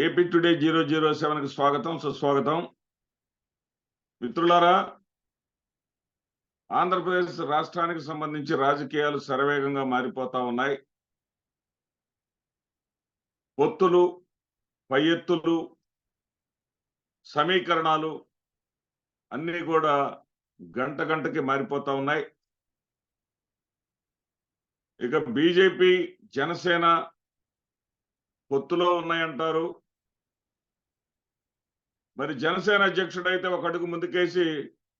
AP today 007కి స్వాగతం, సుస్వాగతం. మిత్రులారా, ఆంధ్రప్రదేశ్ రాష్ట్రానికి సంబంధించి రాజకీయాలు శరవేగంగా మారిపోతా ఉన్నాయి. పొత్తులు, పై ఎత్తులు, సమీకరణాలు అన్నీ కూడా గంట గంటకి మారిపోతా ఉన్నాయి. ఇక బీజేపీ, జనసేన పొత్తులో ఉన్నాయంటారు. మరి జనసేన అధ్యక్షుడు అయితే ఒక అడుగు ముందుకేసి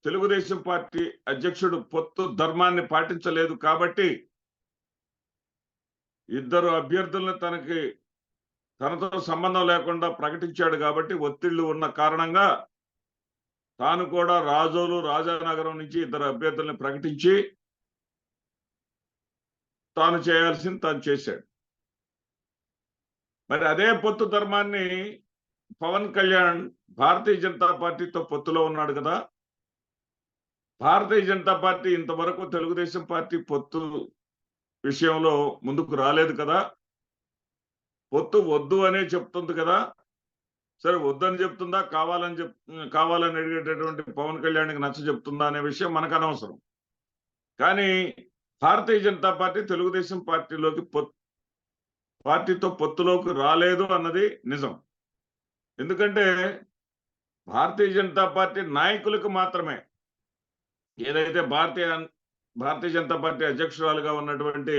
తెలుగుదేశం పార్టీ అధ్యక్షుడు పొత్తు ధర్మాన్ని పాటించలేదు కాబట్టి ఇద్దరు అభ్యర్థులను తనతో సంబంధం లేకుండా ప్రకటించాడు కాబట్టి ఒత్తిళ్లు ఉన్న కారణంగా తాను కూడా రాజానగరం నుంచి ఇద్దరు అభ్యర్థుల్ని ప్రకటించి తాను చేయాల్సింది తాను చేశాడు. మరి అదే పొత్తు ధర్మాన్ని పవన్ కళ్యాణ్ భారతీయ జనతా పార్టీతో పొత్తులో ఉన్నాడు కదా. భారతీయ జనతా పార్టీ ఇంతవరకు తెలుగుదేశం పార్టీ పొత్తు విషయంలో ముందుకు రాలేదు కదా. పొత్తు వద్దు అనే చెప్తుంది కదా. సరే, వద్దని చెప్తుందా, కావాలని అడిగేటటువంటి పవన్ కళ్యాణ్కి నచ్చ చెప్తుందా అనే విషయం మనకు అనవసరం. కానీ భారతీయ జనతా పార్టీ తెలుగుదేశం పార్టీతో పొత్తులోకి రాలేదు అన్నది నిజం. ఎందుకంటే భారతీయ జనతా పార్టీ నాయకులకు మాత్రమే, ఏదైతే భారతీయ జనతా పార్టీ అధ్యక్షురాలుగా ఉన్నటువంటి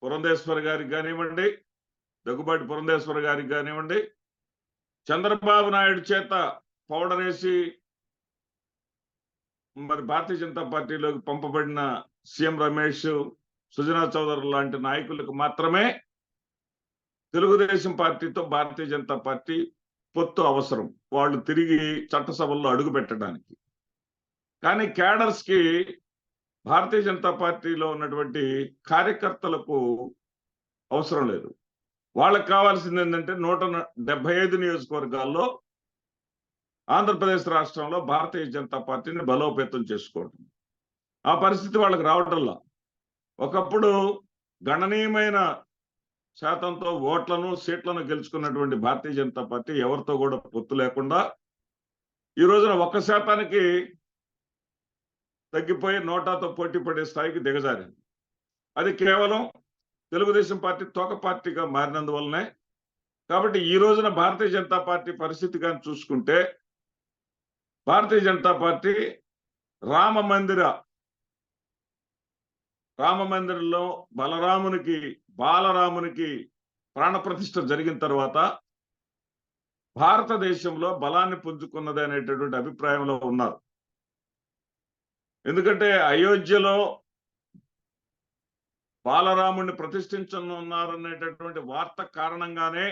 పురంధేశ్వర్ గారికి కానివ్వండి, దగ్గుబాటి పురంధేశ్వర్ గారికి కానివ్వండి, చంద్రబాబు నాయుడు చేత పౌడర్ వేసి మరి భారతీయ జనతా పార్టీలోకి పంపబడిన సీఎం రమేష్, సుజనా చౌదరి లాంటి నాయకులకు మాత్రమే తెలుగుదేశం పార్టీతో భారతీయ జనతా పార్టీ పొత్తు అవసరం, వాళ్ళు తిరిగి చట్టసభల్లో అడుగు పెట్టడానికి. కానీ క్యాడర్స్ కి, భారతీయ జనతా పార్టీలో ఉన్నటువంటి కార్యకర్తలకు అవసరం లేదు. వాళ్ళకి కావాల్సింది ఏంటంటే 175 నియోజకవర్గాల్లో ఆంధ్రప్రదేశ్ రాష్ట్రంలో భారతీయ జనతా పార్టీని బలోపేతం చేసుకోవడం. ఆ పరిస్థితి వాళ్ళకి రావటంలా. ఒకప్పుడు గణనీయమైన శాతంతో ఓట్లను, సీట్లను గెలుచుకున్నటువంటి భారతీయ జనతా పార్టీ ఎవరితో కూడా పొత్తు లేకుండా ఈ రోజున 1% తగ్గిపోయి నోటాతో పోటీ పడే స్థాయికి దిగజారింది. అది కేవలం తెలుగుదేశం పార్టీ తోక పార్టీగా మారినందువల్లనే. కాబట్టి ఈ రోజున భారతీయ జనతా పార్టీ పరిస్థితి కానీ చూసుకుంటే, భారతీయ జనతా పార్టీ రామ మందిరంలో బాలరామునికి ప్రాణప్రతిష్ఠ జరిగిన తర్వాత భారతదేశంలో బలాన్ని పుంజుకున్నది అనేటటువంటి అభిప్రాయంలో ఉన్నారు. ఎందుకంటే అయోధ్యలో బాలరాముడిని ప్రతిష్ఠించనున్నారనేటటువంటి వార్త కారణంగానే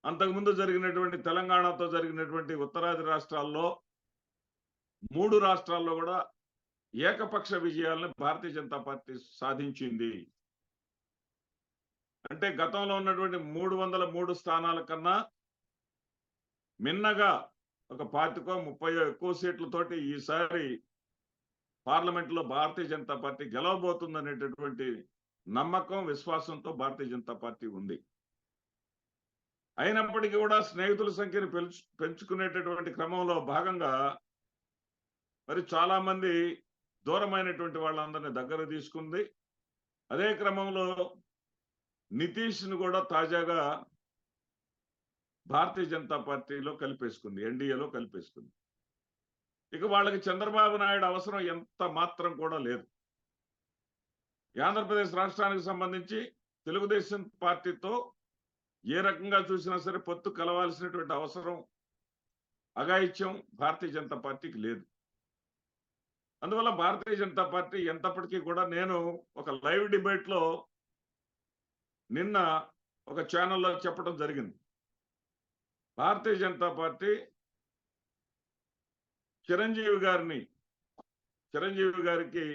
అంతకుముందు జరిగినటువంటి తెలంగాణతో జరిగినటువంటి ఉత్తరాది రాష్ట్రాల్లో 3 రాష్ట్రాల్లో కూడా ఏకపక్ష విజయాలను భారతీయ జనతా పార్టీ సాధించింది. అంటే గతంలో ఉన్నటువంటి 303 స్థానాల కన్నా మిన్నగా ఒక 25-30 ఎక్కువ సీట్లతోటి ఈసారి పార్లమెంట్లో భారతీయ జనతా పార్టీ గెలవబోతుందనేటటువంటి నమ్మకం, విశ్వాసంతో భారతీయ జనతా పార్టీ ఉంది. అయినప్పటికీ కూడా స్నేహితుల సంఖ్యను పెంచుకునేటటువంటి క్రమంలో భాగంగా మరి చాలా మంది దూరమైనటువంటి వాళ్ళందరినీ దగ్గర తీసుకుంది. అదే క్రమంలో నితీష్ను కూడా తాజాగా భారతీయ జనతా పార్టీలో కలిపేసుకుంది, ఎన్డీఏలో కలిపేసుకుంది. ఇక వాళ్ళకి చంద్రబాబు నాయుడు అవసరం ఎంత మాత్రం కూడా లేదు. ఆంధ్రప్రదేశ్ రాష్ట్రానికి సంబంధించి తెలుగుదేశం పార్టీతో ఏ రకంగా చూసినా సరే పొత్తు కలవాల్సినటువంటి అవసరం, అఘాయిత్యం భారతీయ జనతా పార్టీకి లేదు. అందువల్ల భారతీయ జనతా పార్టీ ఎంతప్పటికీ కూడా, నేను ఒక లైవ్ డిబేట్లో నిన్న ఒక ఛానల్లో చెప్పడం జరిగింది, భారతీయ జనతా పార్టీ చిరంజీవి గారికి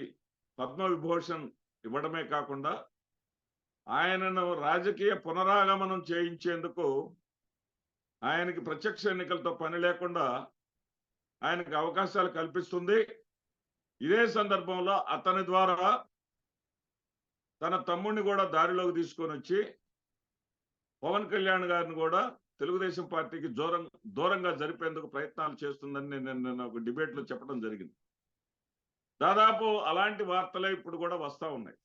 పద్మవిభూషణ్ ఇవ్వడమే కాకుండా ఆయనను రాజకీయ పునరాగమనం చేయించేందుకు, ఆయనకి ప్రత్యక్ష ఎన్నికలతో పని లేకుండా ఆయనకి అవకాశాలు కల్పిస్తుంది. ఇదే సందర్భంలో అతని ద్వారా తన తమ్ముడిని కూడా దారిలోకి తీసుకొని వచ్చి పవన్ కళ్యాణ్ గారిని కూడా తెలుగుదేశం పార్టీకి దూరంగా జరిపేందుకు ప్రయత్నాలు చేస్తుందని నేను ఒక డిబేట్ లో చెప్పడం జరిగింది. దాదాపు అలాంటి వార్తలే ఇప్పుడు కూడా వస్తా ఉన్నాయి.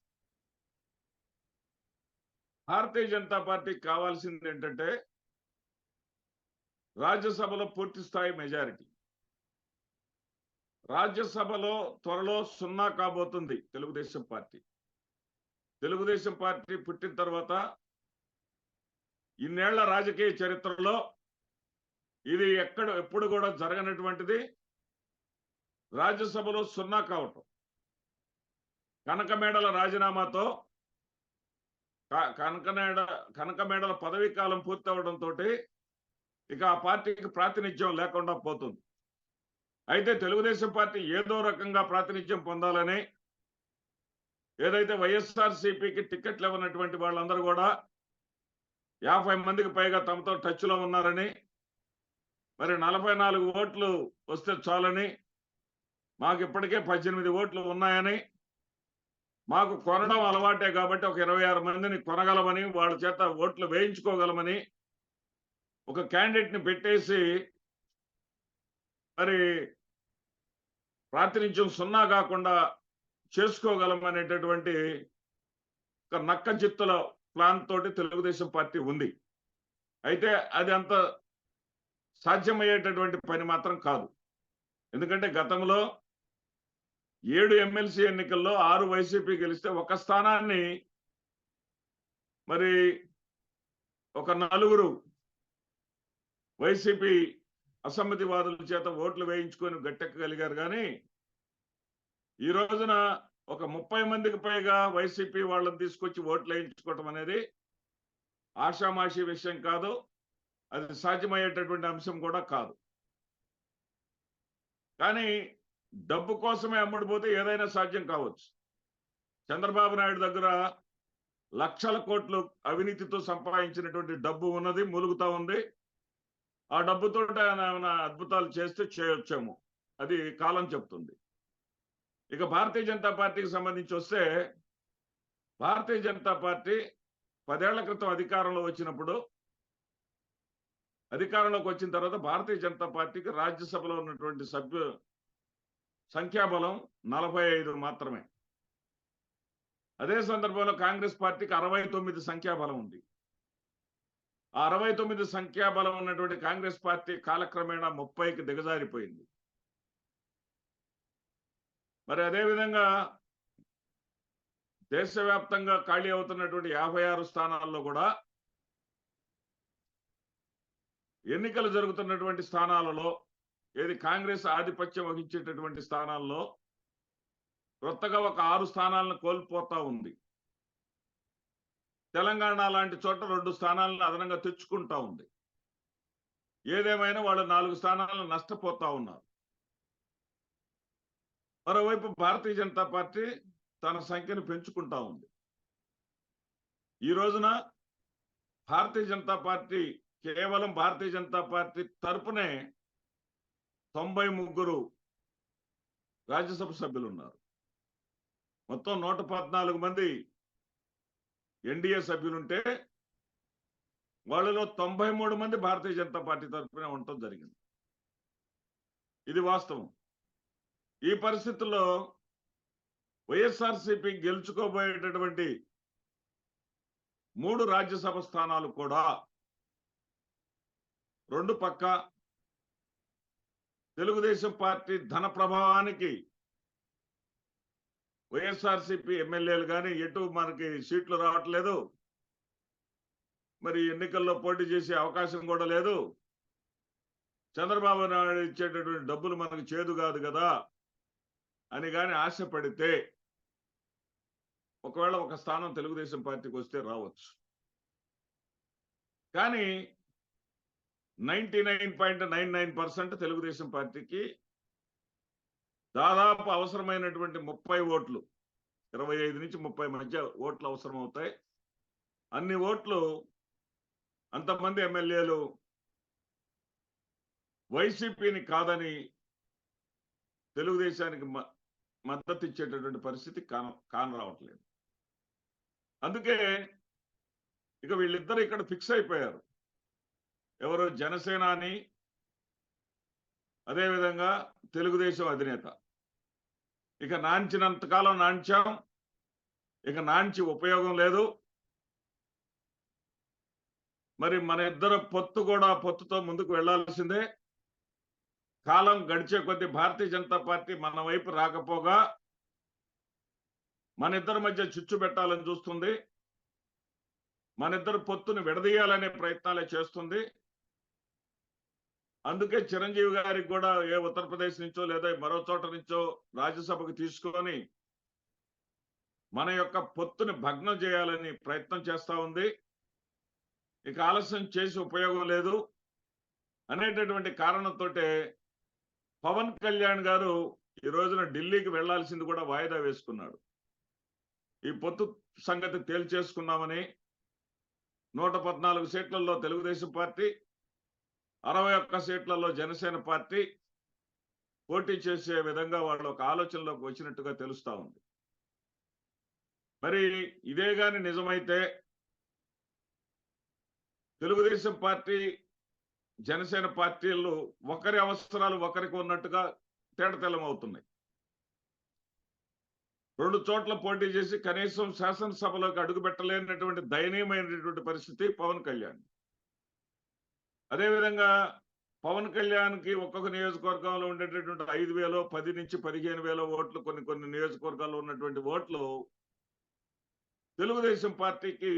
భారతీయ జనతా పార్టీకి కావాల్సింది ఏంటంటే రాజ్యసభలో పూర్తి స్థాయి మెజారిటీ. రాజ్యసభలో త్వరలో 0 కాబోతుంది తెలుగుదేశం పార్టీ. తెలుగుదేశం పార్టీ పుట్టిన తర్వాత ఇన్నేళ్ల రాజకీయ చరిత్రలో ఇది ఎప్పుడు కూడా జరగనటువంటిది. రాజ్యసభలో 0 కావటం, కనకమేడల రాజీనామాతో కనకమేడల పదవీ కాలం పూర్తి అవడంతో ఇక ఆ పార్టీకి ప్రాతినిధ్యం లేకుండా పోతుంది. అయితే తెలుగుదేశం పార్టీ ఏదో రకంగా ప్రాతినిధ్యం పొందాలని, ఏదైతే వైఎస్ఆర్సీపీకి టికెట్లు ఇవ్వనటువంటి వాళ్ళందరూ కూడా 50 మందికి పైగా తమతో టచ్ లో ఉన్నారని, మరి 44 ఓట్లు వస్తే చాలని, మాకు ఇప్పటికే 18 ఓట్లు ఉన్నాయని, మాకు కొనడం అలవాటే కాబట్టి ఒక 26 మందిని కొనగలమని, వాళ్ళ చేత ఓట్లు వేయించుకోగలమని ఒక క్యాండిడేట్ ని పెట్టేసి మరి ప్రాతినిధ్యం 0 కాకుండా చేసుకోగలమనేటటువంటి ఒక నక్క చిత్తుల ప్లాన్ తోటి తెలుగుదేశం పార్టీ ఉంది. అయితే అది అంత సాధ్యమయ్యేటటువంటి పని మాత్రం కాదు. ఎందుకంటే గతంలో 7 ఎమ్మెల్సీ ఎన్నికల్లో 6 వైసీపీ గెలిస్తే ఒక స్థానాన్ని మరి ఒక 4 వైసీపీ అసమ్మతివాదుల చేత ఓట్లు వేయించుకొని గట్టెక్కగలిగారు. కానీ ఈ రోజున ఒక 30 మందికి పైగా వైసీపీ వాళ్ళని తీసుకొచ్చి ఓట్లు వేయించుకోవటం అనేది ఆషామాషి విషయం కాదు. అది సాధ్యమయ్యేటటువంటి అంశం కూడా కాదు. కానీ డబ్బు కోసమే అమ్ముడుపోతే ఏదైనా సాధ్యం కావచ్చు. చంద్రబాబు నాయుడు దగ్గర లక్షల కోట్లు అవినీతితో సంపాదించినటువంటి డబ్బు ఉన్నది, మూలుగుతా ఉంది. ఆ డబ్బుతో ఆయన అద్భుతాలు చేస్తే చేయొచ్చేమో, అది కాలం చెప్తుంది. ఇక భారతీయ జనతా పార్టీకి సంబంధించి వస్తే, భారతీయ జనతా పార్టీ 10 ఏళ్ల క్రితం అధికారంలోకి వచ్చిన తర్వాత భారతీయ జనతా పార్టీకి రాజ్యసభలో ఉన్నటువంటి సభ్యు సంఖ్యాబలం 45 మాత్రమే. అదే సందర్భంలో కాంగ్రెస్ పార్టీకి 69 సంఖ్యాబలం ఉంది. ఆ 69 సంఖ్యాబలం ఉన్నటువంటి కాంగ్రెస్ పార్టీ కాలక్రమేణా 30కి దిగజారిపోయింది. మరి అదేవిధంగా దేశవ్యాప్తంగా ఖాళీ అవుతున్నటువంటి 56 స్థానాల్లో కూడా ఎన్నికలు జరుగుతున్నటువంటి స్థానాలలో, ఏది కాంగ్రెస్ ఆధిపత్యం వహించేటటువంటి స్థానాల్లో కొత్తగా ఒక 6 స్థానాలను కోల్పోతా ఉంది. తెలంగాణ లాంటి చోట 2 స్థానాలను అదనంగా తెచ్చుకుంటా ఉంది. ఏదేమైనా వాళ్ళు 4 స్థానాలను నష్టపోతా ఉన్నారు. మరోవైపు భారతీయ జనతా పార్టీ తన సంఖ్యను పెంచుకుంటా ఉంది. ఈ రోజున భారతీయ జనతా పార్టీ, కేవలం భారతీయ జనతా పార్టీ తరపునే 93 రాజ్యసభ సభ్యులు ఉన్నారు. మొత్తం 114 మంది ఎన్డీఏ సభ్యులుంటే వాళ్ళలో 93 మంది భారతీయ జనతా పార్టీ తరఫునే ఉండటం జరిగింది. ఇది వాస్తవం. ఈ పరిస్థితుల్లో వైఎస్ఆర్సీపీ గెలుచుకోబోయేటటువంటి 3 రాజ్యసభ స్థానాలు కూడా 2 పక్క తెలుగుదేశం పార్టీ ధన ప్రభావానికి వైఎస్ఆర్సీపీ ఎమ్మెల్యేలు కానీ ఎటు మనకి సీట్లు రావట్లేదు, మరి ఎన్నికల్లో పోటీ చేసే అవకాశం కూడా లేదు. చంద్రబాబు నాయుడు ఇచ్చేటటువంటి డబ్బులు మనకు చేదు కాదు కదా అని కానీ ఆశపడితే ఒకవేళ ఒక స్థానం తెలుగుదేశం పార్టీకి వస్తే రావచ్చు. కానీ 99.99% తెలుగుదేశం పార్టీకి దాదాపు అవసరమైనటువంటి 30 ఓట్లు, 25 నుంచి 30 మధ్య ఓట్లు అవసరం అవుతాయి. అన్ని ఓట్లు, అంతమంది ఎమ్మెల్యేలు వైసీపీని కాదని తెలుగుదేశానికి మద్దతు ఇచ్చేటటువంటి పరిస్థితి కానరావట్లేదు. అందుకే ఇక వీళ్ళిద్దరు ఇక్కడ ఫిక్స్ అయిపోయారు. ఎవరు? జనసేనాని, అదేవిధంగా తెలుగుదేశం అధినేత. ఇక నాంచినంత కాలం నాంచాం, ఇక నాంచి ఉపయోగం లేదు. మరి మన ఇద్దరు పొత్తుతో ముందుకు వెళ్లాల్సిందే. కాలం గడిచే కొద్దీ భారతీయ జనతా పార్టీ మన వైపు రాకపోగా మన ఇద్దరి మధ్య చిచ్చు పెట్టాలని చూస్తుంది. మన ఇద్దరు పొత్తును విడదీయాలనే ప్రయత్నాలే చేస్తుంది. అందుకే చిరంజీవి గారికి కూడా ఏ ఉత్తరప్రదేశ్ నుంచో లేదా మరో చోట నుంచో రాజ్యసభకు తీసుకొని మన యొక్క పొత్తుని భగ్నం చేయాలని ప్రయత్నం చేస్తా ఉంది. ఇక ఆలస్యం చేసి ఉపయోగం లేదు అనేటటువంటి కారణంతో పవన్ కళ్యాణ్ గారు ఈ రోజున ఢిల్లీకి వెళ్లాల్సింది కూడా వాయిదా వేసుకున్నాడు. ఈ పొత్తు సంగతి తేల్చేసుకున్నామని 114 సీట్లలో తెలుగుదేశం పార్టీ, 61 సీట్లలో జనసేన పార్టీ పోటీ చేసే విధంగా వాళ్ళు ఒక ఆలోచనలోకి వచ్చినట్టుగా తెలుస్తా ఉంది. మరి ఇదే గాని నిజమైతే తెలుగుదేశం పార్టీ, జనసేన పార్టీలు ఒకరి అవసరాలు ఒకరికి ఉన్నట్టుగా తేటతెల్లం అవుతున్నాయి. 2 చోట్ల పోటీ చేసి కనీసం శాసనసభలోకి అడుగుపెట్టలేనటువంటి దయనీయమైనటువంటి పరిస్థితి పవన్ కళ్యాణ్. అదేవిధంగా పవన్ కళ్యాణ్కి ఒక్కొక్క నియోజకవర్గంలో ఉండేటటువంటి 5,000, 10 నుంచి 15,000 ఓట్లు, కొన్ని నియోజకవర్గాల్లో ఉన్నటువంటి ఓట్లు తెలుగుదేశం పార్టీకి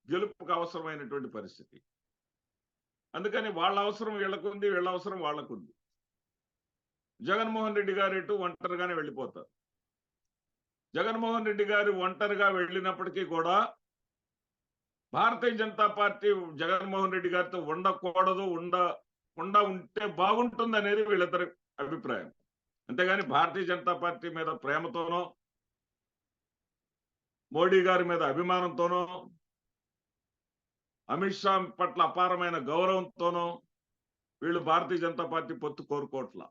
గెలుపుకు అవసరమైనటువంటి పరిస్థితి. అందుకని వాళ్ళ అవసరం వీళ్ళకుంది, వీళ్ళ అవసరం వాళ్ళకుంది. జగన్మోహన్ రెడ్డి గారు ఇటు ఒంటరిగానే వెళ్ళిపోతారు. జగన్మోహన్ రెడ్డి గారు ఒంటరిగా వెళ్ళినప్పటికీ కూడా భారతీయ జనతా పార్టీ జగన్మోహన్ రెడ్డి గారితో ఉండకూడదు, ఉంటే బాగుంటుంది అనేది వీళ్ళిద్దరి అభిప్రాయం. అంతేగాని భారతీయ జనతా పార్టీ మీద ప్రేమతోనో, మోడీ గారి మీద అభిమానంతోనో, అమిత్ షా పట్ల అపారమైన గౌరవంతోనో వీళ్ళు భారతీయ జనతా పార్టీ పొత్తు కోరుకోవట్ల.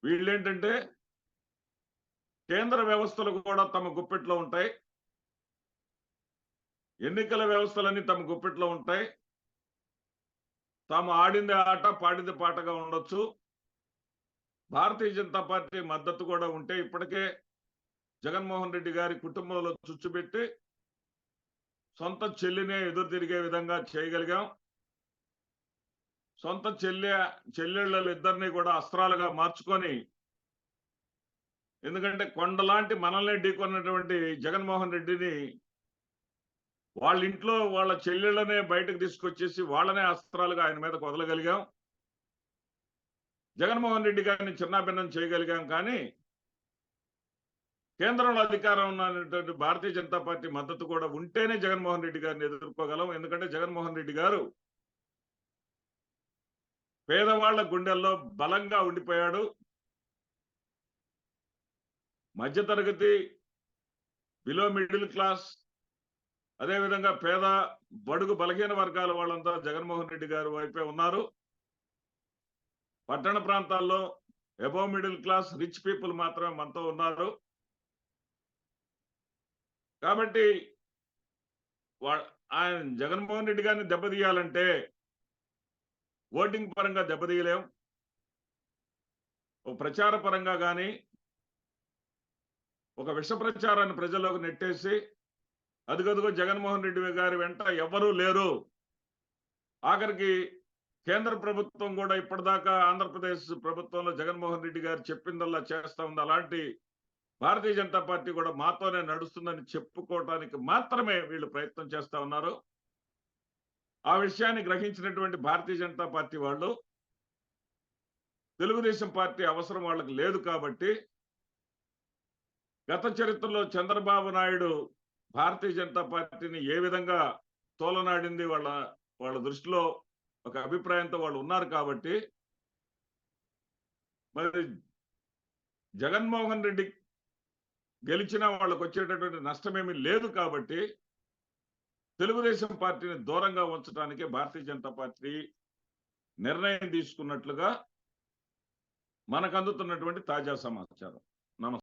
వీళ్ళేంటంటే కేంద్ర వ్యవస్థలు కూడా తమ గుప్పెట్లో ఉంటాయి, ఎన్నికల వ్యవస్థలన్నీ తమ గుప్పెట్లో ఉంటాయి. తాము ఆడింది ఆట, పాడింది పాటగా ఉండొచ్చు. భారతీయ జనతా పార్టీ మద్దతు కూడా ఉంటే ఇప్పటికే జగన్మోహన్ రెడ్డి గారి కుటుంబంలో చుచ్చుపెట్టి సొంత చెల్లినే ఎదురు తిరిగే విధంగా చేయగలిగాం. సొంత చెల్లెళ్ళ ఇద్దరిని కూడా అస్త్రాలుగా మార్చుకొని, ఎందుకంటే కొండలాంటి మనల్ని ఢీకొన్నటువంటి జగన్మోహన్ రెడ్డిని వాళ్ళ ఇంట్లో వాళ్ళ చెల్లెళ్ళనే బయటకు తీసుకొచ్చేసి వాళ్ళనే అస్త్రాలుగా ఆయన మీద వదలగలిగాం. జగన్మోహన్ రెడ్డి గారిని చిన్నాభిన్నం చేయగలిగాం. కానీ కేంద్రంలో అధికారం ఉన్నటువంటి భారతీయ జనతా పార్టీ మద్దతు కూడా ఉంటేనే జగన్మోహన్ రెడ్డి గారిని ఎదుర్కోగలం. ఎందుకంటే జగన్మోహన్ రెడ్డి గారు పేదవాళ్ల గుండెల్లో బలంగా ఉండిపోయాడు. మధ్యతరగతి, బిలో మిడిల్ క్లాస్, అదేవిధంగా పేద, బడుగు, బలహీన వర్గాల వాళ్ళంతా జగన్మోహన్ రెడ్డి గారి వైపే ఉన్నారు. పట్టణ ప్రాంతాల్లో above middle class, rich people మాత్రమే మనతో ఉన్నారు. కాబట్టి ఆయన జగన్మోహన్ రెడ్డి గారిని దెబ్బతీయాలంటే ఓటింగ్ పరంగా దెబ్బతీయలేం. ఒక ప్రచార పరంగా కానీ ఒక విష ప్రచారాన్ని ప్రజల్లోకి నెట్టేసి అదిగదిగో జగన్మోహన్ రెడ్డి గారి వెంట ఎవరూ లేరు, ఆఖరికి కేంద్ర ప్రభుత్వం కూడా ఇప్పటిదాకా ఆంధ్రప్రదేశ్ ప్రభుత్వంలో జగన్మోహన్ రెడ్డి గారు చెప్పిందల్లా చేస్తా ఉంది, అలాంటి భారతీయ జనతా పార్టీ కూడా మాతోనే నడుస్తుందని చెప్పుకోవటానికి మాత్రమే వీళ్ళు ప్రయత్నం చేస్తా ఉన్నారు. ఆ విషయాన్ని గ్రహించినటువంటి భారతీయ జనతా పార్టీ వాళ్ళు తెలుగుదేశం పార్టీ అవసరం వాళ్ళకి లేదు కాబట్టి గత చరిత్రలో చంద్రబాబు నాయుడు భారతీయ జనతా పార్టీని ఏ విధంగా తోలనాడింది వాళ్ళ దృష్టిలో ఒక అభిప్రాయంతో వాళ్ళు ఉన్నారు కాబట్టి మరి జగన్మోహన్ రెడ్డి గెలిచినా వాళ్ళకు వచ్చేటటువంటి నష్టమేమీ లేదు కాబట్టి తెలుగుదేశం పార్టీని దూరంగా ఉంచడానికే భారతీయ జనతా పార్టీ నిర్ణయం తీసుకున్నట్లుగా మనకు అందుతున్నటువంటి తాజా సమాచారం. నమస్తే.